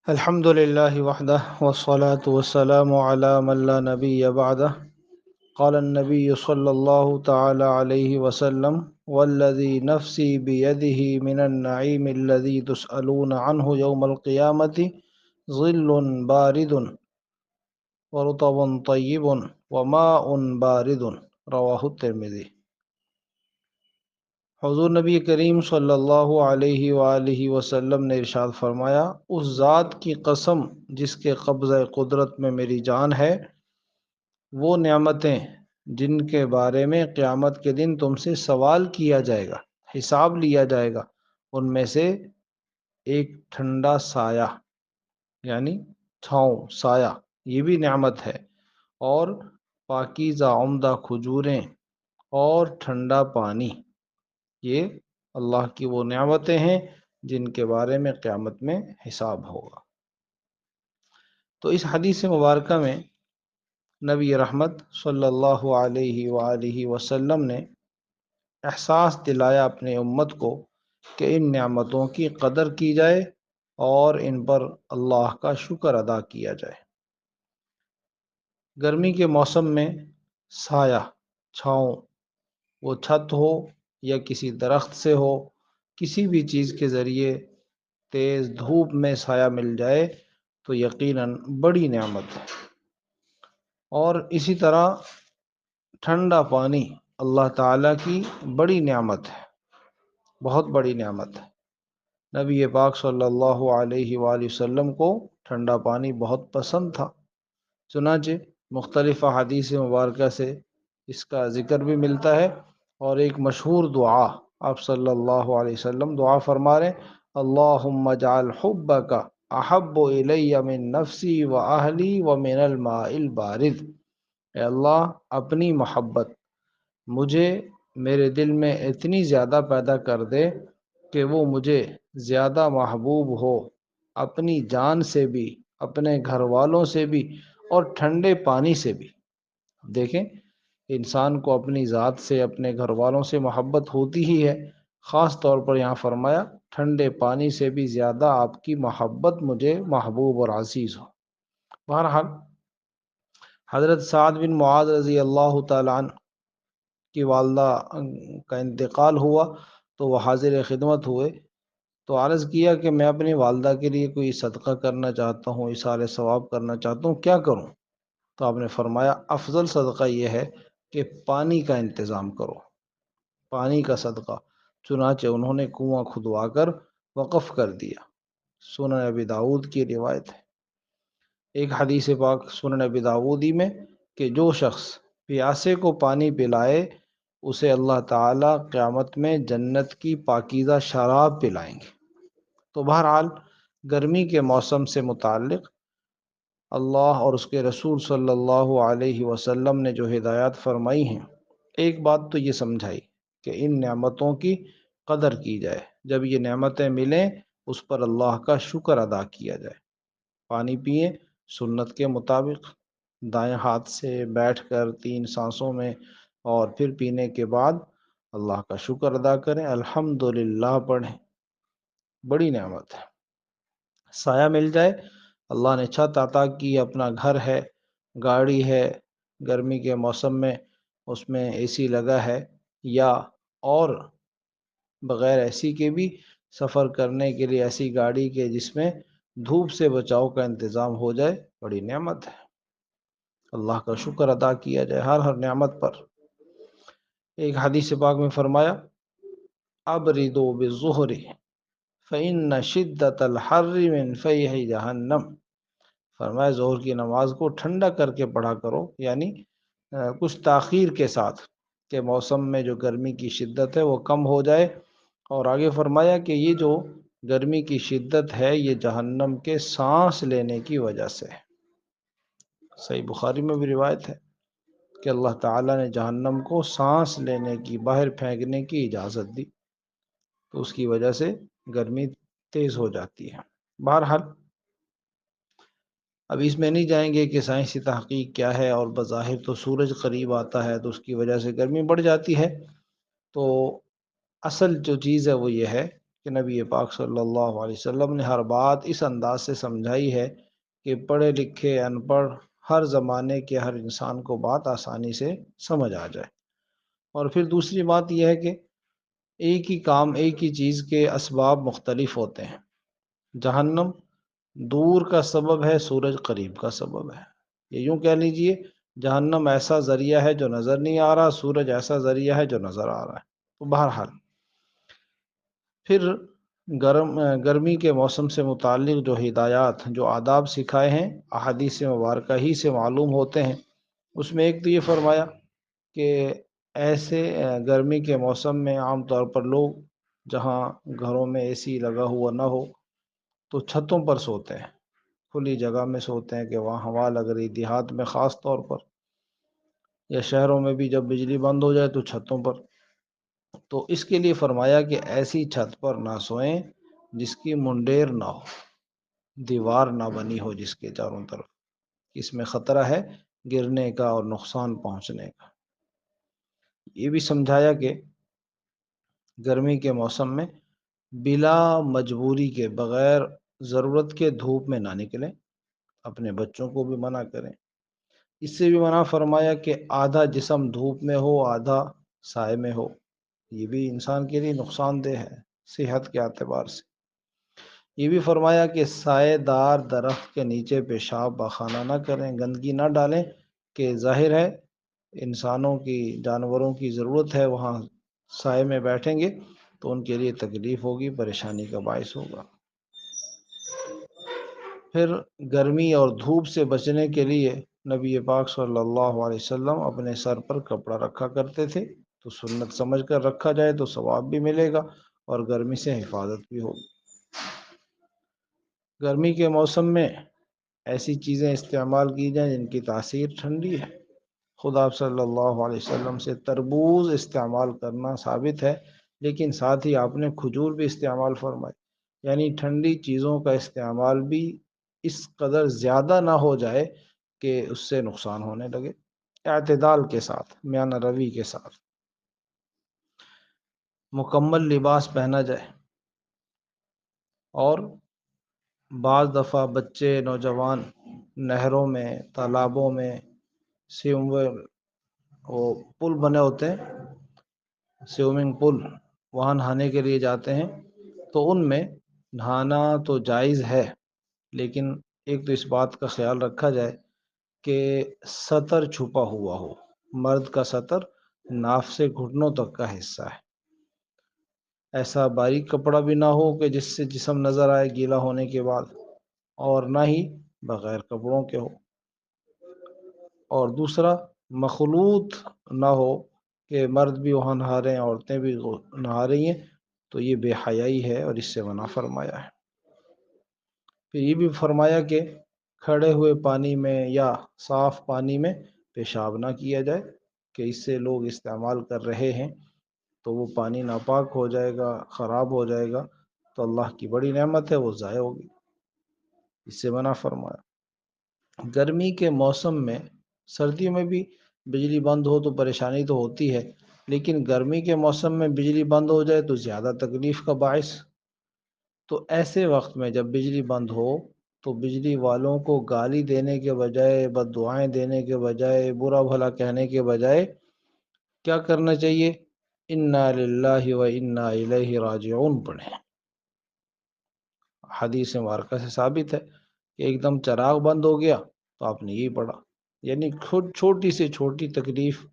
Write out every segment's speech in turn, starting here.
الحمد لله وحده والصلاة والسلام على من لا نبي بعده. قال النبي صلى الله تعالى عليه وسلم: والذي نفسي بيده من النعيم الذي تسألون عنه يوم القيامة ظل بارد ورطب طيب وماء بارد. رواہ الترمذی. حضور نبی کریم صلی اللہ علیہ وآلہ وسلم نے ارشاد فرمایا: اس ذات کی قسم جس کے قبضہ قدرت میں میری جان ہے، وہ نعمتیں جن کے بارے میں قیامت کے دن تم سے سوال کیا جائے گا، حساب لیا جائے گا، ان میں سے ایک ٹھنڈا سایہ، یعنی چھاؤں، سایہ، یہ بھی نعمت ہے، اور پاکیزہ عمدہ کھجوریں اور ٹھنڈا پانی، یہ اللہ کی وہ نعمتیں ہیں جن کے بارے میں قیامت میں حساب ہوگا۔ تو اس حدیث مبارکہ میں نبی رحمت صلی اللہ علیہ وآلہ وسلم نے احساس دلایا اپنے امت کو کہ ان نعمتوں کی قدر کی جائے اور ان پر اللہ کا شکر ادا کیا جائے۔ گرمی کے موسم میں سایہ، چھاؤں، وہ چھت ہو یا کسی درخت سے ہو، کسی بھی چیز کے ذریعے تیز دھوپ میں سایہ مل جائے تو یقیناً بڑی نعمت ہے۔ اور اسی طرح ٹھنڈا پانی اللہ تعالیٰ کی بڑی نعمت ہے، بہت بڑی نعمت ہے۔ نبی پاک صلی اللہ علیہ وآلہ وسلم کو ٹھنڈا پانی بہت پسند تھا، چنانچہ مختلف احادیث مبارکہ سے اس کا ذکر بھی ملتا ہے، اور ایک مشہور دعا آپ صلی اللہ علیہ وسلم دعا فرما رہے: اللہم اجعل حبک احب الی من نفسی و اہلی و من الماء البارد۔ اے اللہ، اپنی محبت مجھے میرے دل میں اتنی زیادہ پیدا کر دے کہ وہ مجھے زیادہ محبوب ہو، اپنی جان سے بھی، اپنے گھر والوں سے بھی، اور ٹھنڈے پانی سے بھی۔ دیکھیں، انسان کو اپنی ذات سے، اپنے گھر والوں سے محبت ہوتی ہی ہے، خاص طور پر یہاں فرمایا ٹھنڈے پانی سے بھی زیادہ آپ کی محبت مجھے محبوب اور عزیز ہو۔ بہرحال حضرت سعد بن معاذ رضی اللہ تعالیٰ عنہ کی والدہ کا انتقال ہوا تو وہ حاضر خدمت ہوئے، تو عرض کیا کہ میں اپنی والدہ کے لیے کوئی صدقہ کرنا چاہتا ہوں، اثار ثواب کرنا چاہتا ہوں، کیا کروں؟ تو آپ نے فرمایا افضل صدقہ یہ ہے کہ پانی کا انتظام کرو، پانی کا صدقہ۔ چنانچہ انہوں نے کنواں کھدوا کر وقف کر دیا۔ سنن ابی داؤد کی روایت ہے۔ ایک حدیث پاک سنن ابی داؤدی میں کہ جو شخص پیاسے کو پانی پلائے اسے اللہ تعالیٰ قیامت میں جنت کی پاکیزہ شراب پلائیں گے۔ تو بہرحال گرمی کے موسم سے متعلق اللہ اور اس کے رسول صلی اللہ علیہ وسلم نے جو ہدایات فرمائی ہیں، ایک بات تو یہ سمجھائی کہ ان نعمتوں کی قدر کی جائے، جب یہ نعمتیں ملیں اس پر اللہ کا شکر ادا کیا جائے۔ پانی پئیں سنت کے مطابق، دائیں ہاتھ سے بیٹھ کر 3 سانسوں میں، اور پھر پینے کے بعد اللہ کا شکر ادا کریں، الحمدللہ پڑھیں، بڑی نعمت ہے۔ سایہ مل جائے، اللہ نے چھت عطا کی، اپنا گھر ہے، گاڑی ہے، گرمی کے موسم میں اس میں اے سی لگا ہے، یا اور بغیر اے سی کے بھی سفر کرنے کے لیے ایسی گاڑی کے جس میں دھوپ سے بچاؤ کا انتظام ہو جائے، بڑی نعمت ہے۔ اللہ کا شکر ادا کیا جائے ہر نعمت پر۔ ایک حدیث پاک میں فرمایا: ابردوا بالظہر فإن شدت الحر من فیح جہنم۔ فرمایا ظہر کی نماز کو ٹھنڈا کر کے پڑھا کرو، یعنی کچھ تاخیر کے ساتھ، کہ موسم میں جو گرمی کی شدت ہے وہ کم ہو جائے۔ اور آگے فرمایا کہ یہ جو گرمی کی شدت ہے یہ جہنم کے سانس لینے کی وجہ سے ہے۔ صحیح بخاری میں بھی روایت ہے کہ اللہ تعالیٰ نے جہنم کو سانس لینے کی، باہر پھینکنے کی اجازت دی، تو اس کی وجہ سے گرمی تیز ہو جاتی ہے۔ بہرحال اب اس میں نہیں جائیں گے کہ سائنسی تحقیق کیا ہے، اور بظاہر تو سورج قریب آتا ہے تو اس کی وجہ سے گرمی بڑھ جاتی ہے۔ تو اصل جو چیز ہے وہ یہ ہے کہ نبی پاک صلی اللہ علیہ وسلم نے ہر بات اس انداز سے سمجھائی ہے کہ پڑھے لکھے ان پڑھ ہر زمانے کے ہر انسان کو بات آسانی سے سمجھ آ جائے۔ اور پھر دوسری بات یہ ہے کہ ایک ہی کام، ایک ہی چیز کے اسباب مختلف ہوتے ہیں۔ جہنم دور کا سبب ہے، سورج قریب کا سبب ہے۔ یہ یوں کہہ لیجئے، جہنم ایسا ذریعہ ہے جو نظر نہیں آ رہا، سورج ایسا ذریعہ ہے جو نظر آ رہا ہے۔ تو بہرحال پھر گرمی کے موسم سے متعلق جو ہدایات، جو آداب سکھائے ہیں، احادیث مبارکہ ہی سے معلوم ہوتے ہیں۔ اس میں ایک تو یہ فرمایا کہ ایسے گرمی کے موسم میں عام طور پر لوگ جہاں گھروں میں اے سی لگا ہوا نہ ہو تو چھتوں پر سوتے ہیں، کھلی جگہ میں سوتے ہیں کہ وہاں ہوا لگ رہی، دیہات میں خاص طور پر، یا شہروں میں بھی جب بجلی بند ہو جائے تو چھتوں پر۔ تو اس کے لیے فرمایا کہ ایسی چھت پر نہ سوئیں جس کی منڈیر نہ ہو، دیوار نہ بنی ہو جس کے چاروں طرف، اس میں خطرہ ہے گرنے کا اور نقصان پہنچنے کا۔ یہ بھی سمجھایا کہ گرمی کے موسم میں بلا مجبوری کے، بغیر ضرورت کے دھوپ میں نہ نکلیں، اپنے بچوں کو بھی منع کریں۔ اس سے بھی منع فرمایا کہ آدھا جسم دھوپ میں ہو، آدھا سائے میں ہو، یہ بھی انسان کے لیے نقصان دہ ہے صحت کے اعتبار سے۔ یہ بھی فرمایا کہ سائے دار درخت کے نیچے پیشاب پاخانہ نہ کریں، گندگی نہ ڈالیں، کہ ظاہر ہے انسانوں کی، جانوروں کی ضرورت ہے، وہاں سائے میں بیٹھیں گے تو ان کے لیے تکلیف ہوگی، پریشانی کا باعث ہوگا۔ پھر گرمی اور دھوپ سے بچنے کے لیے نبی پاک صلی اللہ علیہ وسلم اپنے سر پر کپڑا رکھا کرتے تھے، تو سنت سمجھ کر رکھا جائے تو ثواب بھی ملے گا اور گرمی سے حفاظت بھی ہوگی۔ گرمی کے موسم میں ایسی چیزیں استعمال کی جائیں جن کی تاثیر ٹھنڈی ہے۔ خدا آپ صلی اللہ علیہ وسلم سے تربوز استعمال کرنا ثابت ہے، لیکن ساتھ ہی آپ نے کھجور بھی استعمال فرمائی، یعنی ٹھنڈی چیزوں کا استعمال بھی اس قدر زیادہ نہ ہو جائے کہ اس سے نقصان ہونے لگے، اعتدال کے ساتھ، میانہ روی کے ساتھ۔ مکمل لباس پہنا جائے، اور بعض دفعہ بچے، نوجوان نہروں میں، تالابوں میں، وہ پل بنے ہوتے ہیں، سوئمنگ پول، وہاں نہانے کے لیے جاتے ہیں، تو ان میں نہانا تو جائز ہے، لیکن ایک تو اس بات کا خیال رکھا جائے کہ سطر چھپا ہوا ہو، مرد کا سطر ناف سے گھٹنوں تک کا حصہ ہے، ایسا باریک کپڑا بھی نہ ہو کہ جس سے جسم نظر آئے گیلا ہونے کے بعد، اور نہ ہی بغیر کپڑوں کے ہو۔ اور دوسرا، مخلوط نہ ہو کہ مرد بھی وہاں نہا رہے ہیں، عورتیں بھی نہا رہی ہیں، تو یہ بے حیائی ہے اور اس سے منع فرمایا ہے۔ پھر یہ بھی فرمایا کہ کھڑے ہوئے پانی میں یا صاف پانی میں پیشاب نہ کیا جائے، کہ اس سے لوگ استعمال کر رہے ہیں تو وہ پانی ناپاک ہو جائے گا، خراب ہو جائے گا، تو اللہ کی بڑی نعمت ہے، وہ ضائع ہوگی، اس سے منع فرمایا۔ گرمی کے موسم میں، سردیوں میں بھی بجلی بند ہو تو پریشانی تو ہوتی ہے، لیکن گرمی کے موسم میں بجلی بند ہو جائے تو زیادہ تکلیف کا باعث۔ تو ایسے وقت میں جب بجلی بند ہو تو بجلی والوں کو گالی دینے کے بجائے، بد دعائیں دینے کے بجائے، برا بھلا کہنے کے بجائے کیا کرنا چاہیے؟ انا للہ و انا الیہ راجعون پڑھیں۔ حدیث مبارکہ سے ثابت ہے کہ ایک دم چراغ بند ہو گیا تو آپ نے یہی پڑھا، یعنی خود چھوٹی سے چھوٹی تکلیف،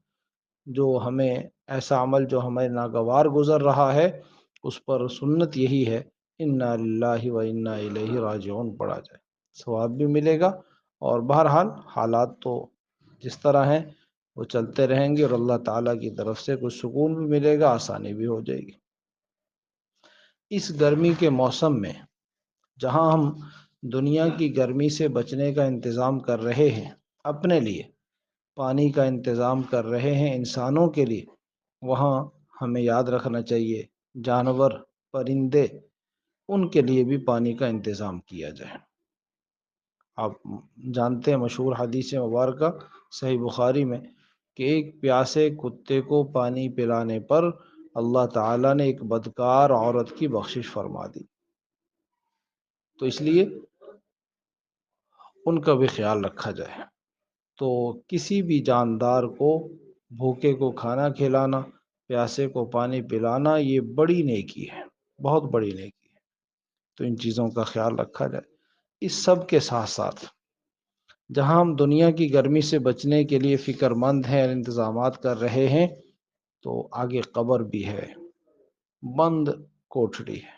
جو ہمیں ایسا عمل جو ہمیں ناگوار گزر رہا ہے، اس پر سنت یہی ہے، انا للہ و انا الیہ راجعون پڑھا جائے، ثواب بھی ملے گا، اور بہرحال حالات تو جس طرح ہیں وہ چلتے رہیں گے، اور اللہ تعالیٰ کی طرف سے کچھ سکون بھی ملے گا، آسانی بھی ہو جائے گی۔ اس گرمی کے موسم میں جہاں ہم دنیا کی گرمی سے بچنے کا انتظام کر رہے ہیں، اپنے لیے پانی کا انتظام کر رہے ہیں انسانوں کے لیے، وہاں ہمیں یاد رکھنا چاہیے جانور، پرندے، ان کے لیے بھی پانی کا انتظام کیا جائے۔ آپ جانتے ہیں مشہور حدیث مبارکہ صحیح بخاری میں کہ ایک پیاسے کتے کو پانی پلانے پر اللہ تعالیٰ نے ایک بدکار عورت کی بخشش فرما دی، تو اس لیے ان کا بھی خیال رکھا جائے۔ تو کسی بھی جاندار کو، بھوکے کو کھانا کھلانا، پیاسے کو پانی پلانا، یہ بڑی نیکی ہے، بہت بڑی نیکی ہے۔ تو ان چیزوں کا خیال رکھا جائے۔ اس سب کے ساتھ ساتھ جہاں ہم دنیا کی گرمی سے بچنے کے لیے فکر مند ہیں اور انتظامات کر رہے ہیں، تو آگے قبر بھی ہے، بند کوٹھڑی ہے،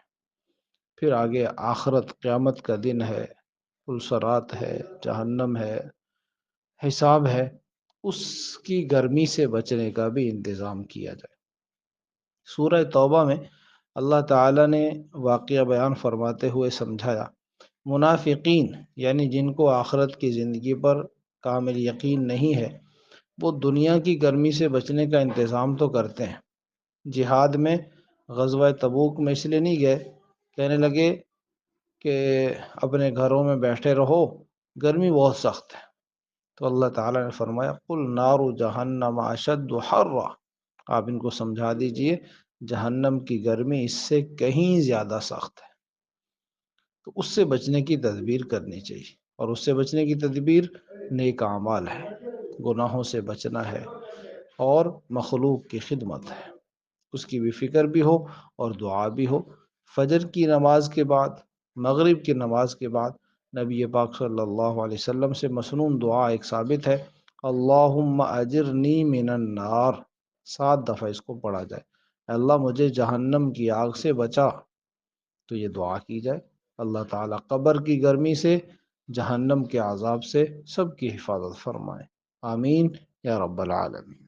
پھر آگے آخرت قیامت کا دن ہے، پلسرات ہے، جہنم ہے، حساب ہے، اس کی گرمی سے بچنے کا بھی انتظام کیا جائے۔ سورہ توبہ میں اللہ تعالیٰ نے واقعہ بیان فرماتے ہوئے سمجھایا، منافقین یعنی جن کو آخرت کی زندگی پر کامل یقین نہیں ہے، وہ دنیا کی گرمی سے بچنے کا انتظام تو کرتے ہیں۔ جہاد میں، غزوہ تبوک میں اس لیے نہیں گئے، کہنے لگے کہ اپنے گھروں میں بیٹھے رہو، گرمی بہت سخت ہے۔ تو اللہ تعالیٰ نے فرمایا، قل نار جہنم اشد حرا، آپ ان کو سمجھا دیجئے جہنم کی گرمی اس سے کہیں زیادہ سخت ہے۔ تو اس سے بچنے کی تدبیر کرنی چاہیے، اور اس سے بچنے کی تدبیر نیک اعمال ہے، گناہوں سے بچنا ہے، اور مخلوق کی خدمت ہے، اس کی بھی فکر بھی ہو اور دعا بھی ہو۔ فجر کی نماز کے بعد، مغرب کی نماز کے بعد نبی پاک صلی اللہ علیہ وسلم سے مسنون دعا ایک ثابت ہے، اللہم اجرنی من النار، 7 دفعہ اس کو پڑھا جائے، اے اللہ مجھے جہنم کی آگ سے بچا۔ تو یہ دعا کی جائے، اللہ تعالیٰ قبر کی گرمی سے، جہنم کے عذاب سے سب کی حفاظت فرمائے، آمین یا رب العالمین۔